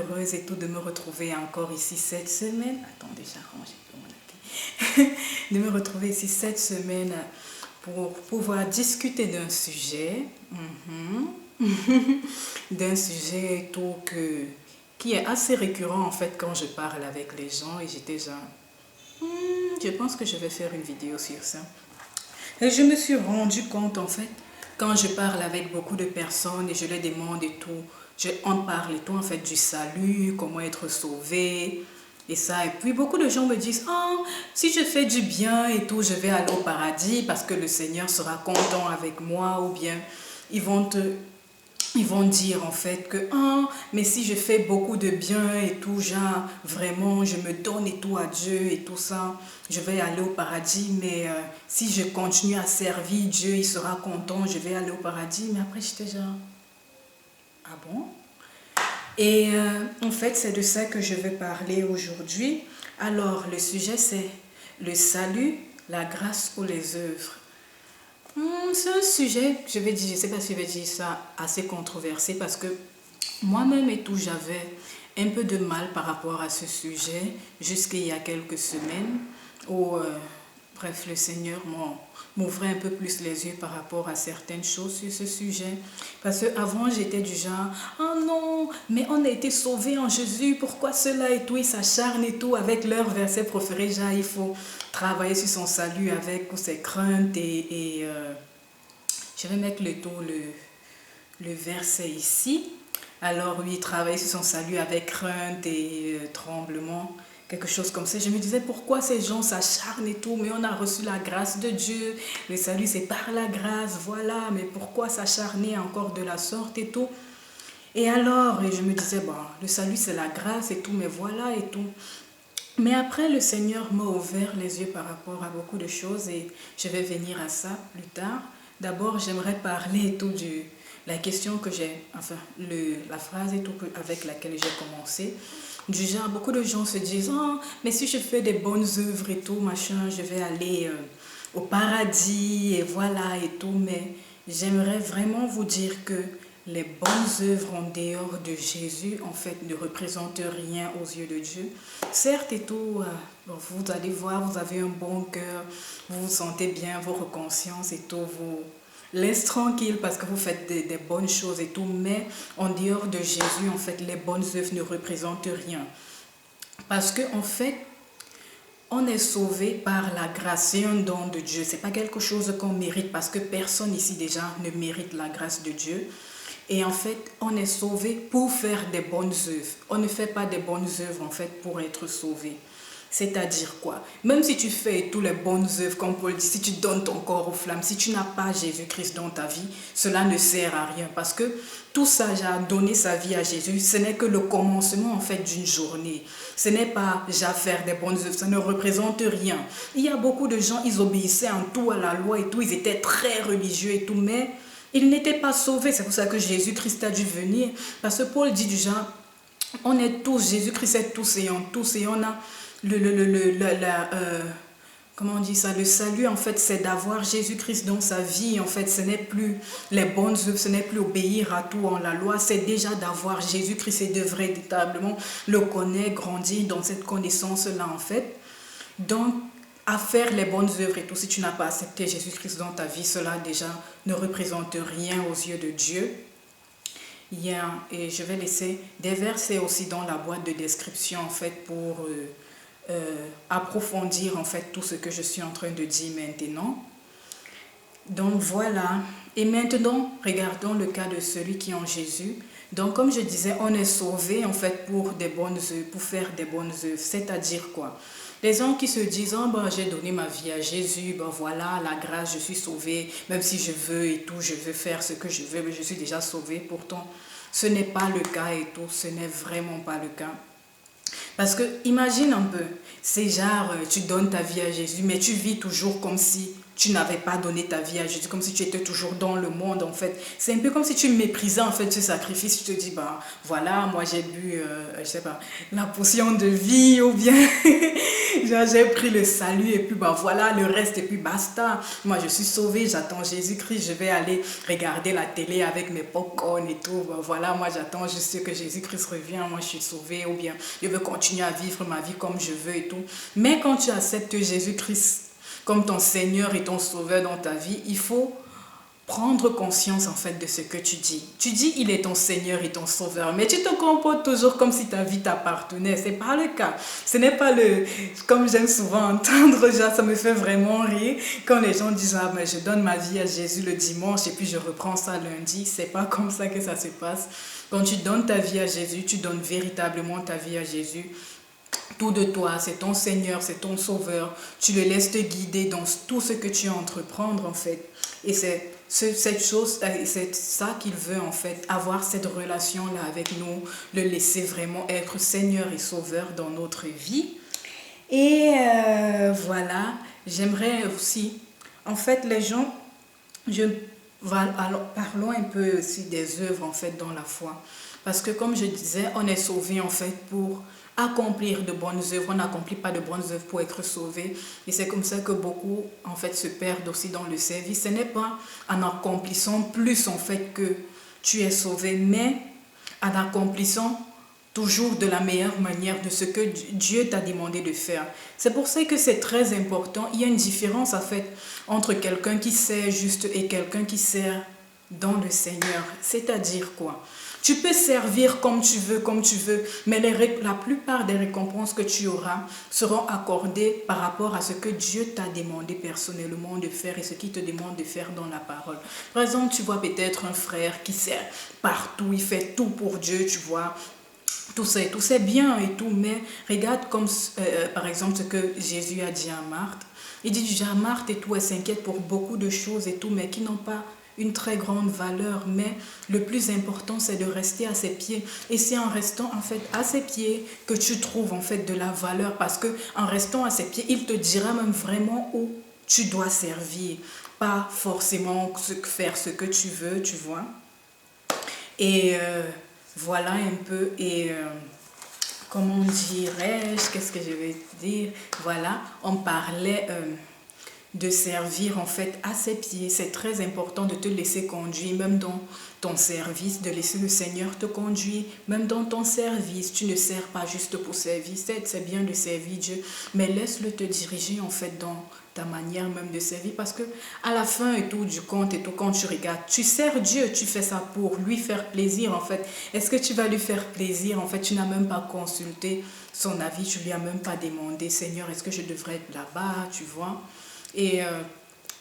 heureuse et tout de me retrouver encore ici cette semaine. Attendez, j'arrange mon habit. De me retrouver ici cette semaine pour pouvoir discuter d'un sujet. D'un sujet et tout qui est assez récurrent en fait quand je parle avec les gens et j'étais genre, je pense que je vais faire une vidéo sur ça. Et je me suis rendu compte en fait, quand je parle avec beaucoup de personnes et je les demande et tout, on parle et tout en fait du salut, comment être sauvé et ça. Et puis beaucoup de gens me disent, oh, si je fais du bien et tout, je vais aller au paradis parce que le Seigneur sera content avec moi, ou bien ils vont dire en fait que ah, mais si je fais beaucoup de bien et tout, genre vraiment je me donne et tout à Dieu et tout ça, je vais aller au paradis, mais si je continue à servir Dieu, il sera content, je vais aller au paradis. Mais après j'étais genre, ah bon? Et en fait c'est de ça que je vais parler aujourd'hui. Alors le sujet c'est le salut, la grâce ou les œuvres. C'est un sujet, je ne sais pas si je vais dire ça, assez controversé parce que moi-même et tout, j'avais un peu de mal par rapport à ce sujet jusqu'il y a quelques semaines où, bref, le Seigneur m'ouvrait un peu plus les yeux par rapport à certaines choses sur ce sujet. Parce qu'avant, j'étais du genre, oh non, mais on a été sauvés en Jésus, pourquoi cela et tout, ils s'acharnent et tout avec leur verset préféré, genre il faut travailler sur son salut avec ses craintes et je vais mettre le verset ici. Alors oui, travailler sur son salut avec crainte et tremblement, quelque chose comme ça. Je me disais pourquoi ces gens s'acharnent et tout, mais on a reçu la grâce de Dieu, le salut c'est par la grâce, voilà, mais pourquoi s'acharner encore de la sorte et tout. Et alors, je me disais, bon, le salut c'est la grâce et tout, mais voilà et tout. Mais après, le Seigneur m'a ouvert les yeux par rapport à beaucoup de choses et je vais venir à ça plus tard. D'abord, j'aimerais parler et tout de la question que j'ai, enfin, la phrase et tout avec laquelle j'ai commencé. Du genre, beaucoup de gens se disent, oh, mais si je fais des bonnes œuvres et tout, machin, je vais aller au paradis et voilà et tout. Mais j'aimerais vraiment vous dire que les bonnes œuvres en dehors de Jésus, en fait, ne représentent rien aux yeux de Dieu. Certes et tout, vous allez voir, vous avez un bon cœur, vous vous sentez bien, votre conscience et tout, vous laisse tranquille parce que vous faites des bonnes choses et tout, mais en dehors de Jésus, en fait, les bonnes œuvres ne représentent rien. Parce que, en fait, on est sauvé par la grâce, c'est un don de Dieu. C'est pas quelque chose qu'on mérite parce que personne ici déjà ne mérite la grâce de Dieu. Et en fait, on est sauvé pour faire des bonnes œuvres. On ne fait pas des bonnes œuvres en fait pour être sauvé. C'est-à-dire quoi? Même si tu fais toutes les bonnes œuvres, comme Paul dit, si tu donnes ton corps aux flammes, si tu n'as pas Jésus-Christ dans ta vie, cela ne sert à rien. Parce que tout ça, j'ai donné sa vie à Jésus, ce n'est que le commencement en fait d'une journée. Ce n'est pas j'ai faire des bonnes œuvres, ça ne représente rien. Il y a beaucoup de gens, ils obéissaient en tout à la loi et tout, ils étaient très religieux et tout, mais ils n'étaient pas sauvés. C'est pour ça que Jésus-Christ a dû venir. Parce que Paul dit du genre, on est tous, Jésus-Christ est tous et on a comment on dit ça, le salut en fait c'est d'avoir Jésus-Christ dans sa vie. En fait ce n'est plus les bonnes œuvres, ce n'est plus obéir à tout en la loi, c'est déjà d'avoir Jésus-Christ et de véritablement le connaître, grandir dans cette connaissance là en fait. Donc à faire les bonnes œuvres et tout, si tu n'as pas accepté Jésus-Christ dans ta vie, cela déjà ne représente rien aux yeux de Dieu. Et je vais laisser des versets aussi dans la boîte de description en fait pour approfondir en fait tout ce que je suis en train de dire maintenant. Donc voilà, et maintenant regardons le cas de celui qui est en Jésus. Donc comme je disais, on est sauvé en fait pour des bonnes œuvres, pour faire des bonnes œuvres, c'est-à-dire quoi? Les gens qui se disent, oh, ben, j'ai donné ma vie à Jésus, ben voilà, la grâce, je suis sauvé, même si je veux et tout, je veux faire ce que je veux, mais je suis déjà sauvé. Pourtant, ce n'est pas le cas et tout, ce n'est vraiment pas le cas. Parce que imagine un peu, c'est genre tu donnes ta vie à Jésus, mais tu vis toujours comme si tu n'avais pas donné ta vie à Jésus, comme si tu étais toujours dans le monde en fait. C'est un peu comme si tu méprisais en fait ce sacrifice. Tu te dis, bah voilà, moi j'ai bu, je sais pas, la potion de vie ou bien j'ai pris le salut et puis bah voilà le reste et puis basta. Moi je suis sauvée, j'attends Jésus-Christ, je vais aller regarder la télé avec mes popcorn et tout. Bah, voilà, moi j'attends juste que Jésus-Christ revienne, moi je suis sauvée ou bien je veux continuer à vivre ma vie comme je veux et tout. Mais quand tu acceptes Jésus-Christ comme ton Seigneur et ton Sauveur dans ta vie, il faut prendre conscience en fait de ce que tu dis. Tu dis il est ton Seigneur et ton Sauveur, mais tu te comportes toujours comme si ta vie t'appartenait. C'est pas le cas. Ce n'est pas le... Comme j'aime souvent entendre, genre, ça me fait vraiment rire quand les gens disent ah mais je donne ma vie à Jésus le dimanche et puis je reprends ça lundi. C'est pas comme ça que ça se passe. Quand tu donnes ta vie à Jésus, tu donnes véritablement ta vie à Jésus. Tout de toi, c'est ton Seigneur, c'est ton Sauveur. Tu le laisses te guider dans tout ce que tu entreprendre en fait. Et c'est cette chose, c'est ça qu'il veut en fait, avoir cette relation-là avec nous, le laisser vraiment être Seigneur et Sauveur dans notre vie. Et voilà, j'aimerais aussi, en fait les gens, alors, parlons un peu aussi des œuvres en fait dans la foi. Parce que comme je disais, on est sauvé en fait pour accomplir de bonnes œuvres. On n'accomplit pas de bonnes œuvres pour être sauvé. Et c'est comme ça que beaucoup en fait se perdent aussi dans le service. Ce n'est pas en accomplissant plus en fait que tu es sauvé, mais en accomplissant toujours de la meilleure manière de ce que Dieu t'a demandé de faire. C'est pour ça que c'est très important. Il y a une différence en fait entre quelqu'un qui sert juste et quelqu'un qui sert dans le Seigneur. C'est-à-dire quoi? Tu peux servir comme tu veux, mais la plupart des récompenses que tu auras seront accordées par rapport à ce que Dieu t'a demandé personnellement de faire et ce qu'il te demande de faire dans la parole. Par exemple, tu vois peut-être un frère qui sert partout, il fait tout pour Dieu, tu vois. Tout c'est bien et tout, mais regarde comme par exemple ce que Jésus a dit à Marthe. Il dit déjà Marthe et tout, elle s'inquiète pour beaucoup de choses et tout, mais qui n'ont pas une très grande valeur. Mais le plus important, c'est de rester à ses pieds. Et c'est en restant en fait à ses pieds que tu trouves en fait de la valeur, parce que en restant à ses pieds, il te dira même vraiment où tu dois servir, pas forcément faire ce que tu veux, tu vois. Et voilà un peu, et comment dirais-je, qu'est-ce que je vais dire, voilà, on parlait de servir en fait à ses pieds. C'est très important de te laisser conduire, même dans ton service, de laisser le Seigneur te conduire, même dans ton service. Tu ne sers pas juste pour servir, c'est bien de servir Dieu, mais laisse-le te diriger en fait dans ta manière même de servir, parce que à la fin et tout du compte et tout, quand tu regardes, tu sers Dieu, tu fais ça pour lui faire plaisir en fait. Est-ce que tu vas lui faire plaisir en fait? Tu n'as même pas consulté son avis, tu lui as même pas demandé Seigneur, est-ce que je devrais être là-bas, tu vois. Et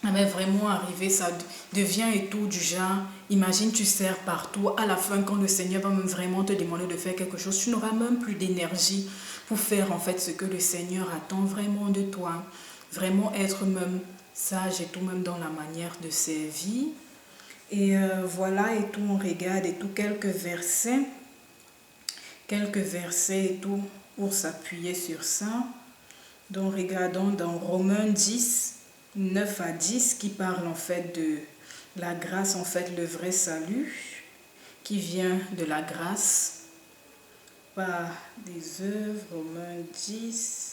mais vraiment arrivé, ça devient et tout du genre, imagine tu sers partout, à la fin quand le Seigneur va même vraiment te demander de faire quelque chose, tu n'auras même plus d'énergie pour faire en fait ce que le Seigneur attend vraiment de toi. Vraiment être même sage et tout, même dans la manière de servir. Et voilà et tout, on regarde et tout, quelques versets et tout pour s'appuyer sur ça. Donc regardons dans Romains 10, 9 à 10, qui parle en fait de la grâce, en fait le vrai salut, qui vient de la grâce par des œuvres. Romains 10,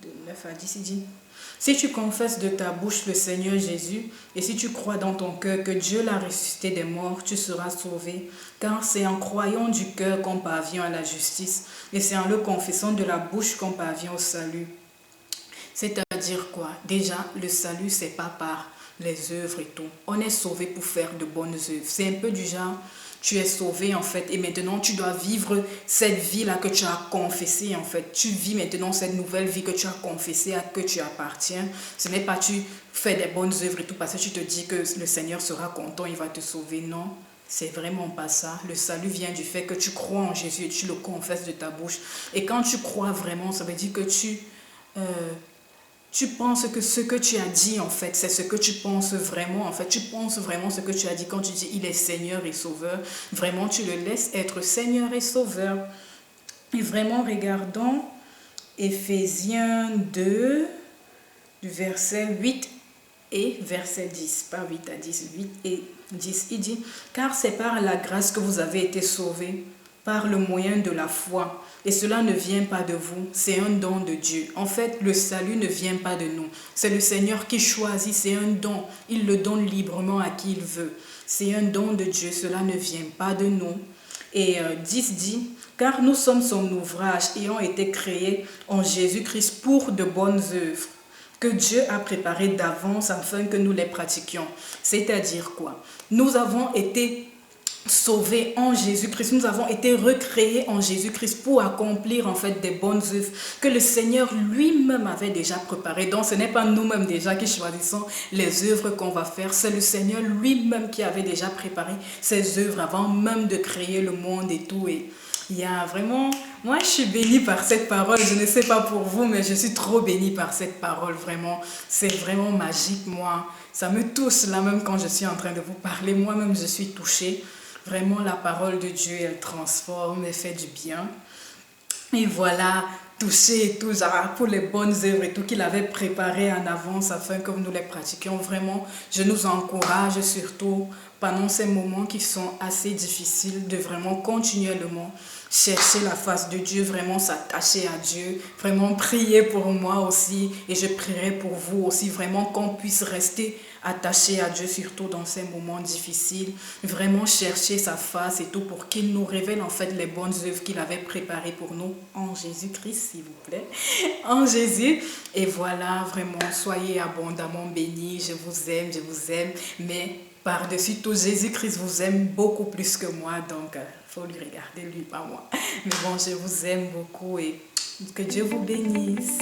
de 9 à 10, il dit: si tu confesses de ta bouche le Seigneur Jésus, et si tu crois dans ton cœur que Dieu l'a ressuscité des morts, tu seras sauvé. Car c'est en croyant du cœur qu'on parvient à la justice, et c'est en le confessant de la bouche qu'on parvient au salut. C'est-à-dire quoi? Déjà, le salut, c'est pas par les œuvres et tout. On est sauvé pour faire de bonnes œuvres. C'est un peu du genre, tu es sauvé en fait, et maintenant tu dois vivre cette vie-là que tu as confessée en fait. Tu vis maintenant cette nouvelle vie que tu as confessée, à que tu appartiens. Ce n'est pas tu fais des bonnes œuvres et tout parce que tu te dis que le Seigneur sera content, il va te sauver. Non, c'est vraiment pas ça. Le salut vient du fait que tu crois en Jésus et tu le confesses de ta bouche. Et quand tu crois vraiment, ça veut dire que tu penses que ce que tu as dit, en fait, c'est ce que tu penses vraiment. En fait, tu penses vraiment ce que tu as dit quand tu dis « il est Seigneur et Sauveur ». Vraiment, tu le laisses être Seigneur et Sauveur. Et vraiment, regardons Éphésiens 2, du verset 8 Et verset 10, pas 8 à 10, 8 et 10, il dit, car c'est par la grâce que vous avez été sauvés, par le moyen de la foi. Et cela ne vient pas de vous, c'est un don de Dieu. En fait, le salut ne vient pas de nous. C'est le Seigneur qui choisit, c'est un don. Il le donne librement à qui il veut. C'est un don de Dieu, cela ne vient pas de nous. Et 10 dit, car nous sommes son ouvrage ayant été créés en Jésus-Christ pour de bonnes œuvres que Dieu a préparées d'avance afin que nous les pratiquions. C'est-à-dire quoi? Nous avons été sauvés en Jésus-Christ, nous avons été recréés en Jésus-Christ pour accomplir en fait des bonnes œuvres que le Seigneur lui-même avait déjà préparées. Donc ce n'est pas nous-mêmes déjà qui choisissons les œuvres qu'on va faire, c'est le Seigneur lui-même qui avait déjà préparé ces œuvres avant même de créer le monde et tout. Et il y a vraiment, moi je suis bénie par cette parole, je ne sais pas pour vous, mais je suis trop bénie par cette parole, vraiment, c'est vraiment magique, moi, ça me touche là même quand je suis en train de vous parler, moi-même je suis touchée. Vraiment, la parole de Dieu, elle transforme, elle fait du bien. Et voilà, touché et tout, genre, pour les bonnes œuvres et tout qu'il avait préparé en avance afin que nous les pratiquions. Vraiment, je nous encourage surtout pendant ces moments qui sont assez difficiles de vraiment continuellement chercher la face de Dieu, vraiment s'attacher à Dieu, vraiment prier pour moi aussi et je prierai pour vous aussi, vraiment qu'on puisse rester attaché à Dieu, surtout dans ces moments difficiles, vraiment chercher sa face et tout pour qu'il nous révèle en fait les bonnes œuvres qu'il avait préparées pour nous en Jésus-Christ, s'il vous plaît, en Jésus. Et voilà, vraiment, soyez abondamment bénis, je vous aime, mais par-dessus tout, Jésus-Christ vous aime beaucoup plus que moi, donc il faut lui regarder, lui, pas moi. Mais bon, je vous aime beaucoup et que Dieu vous bénisse.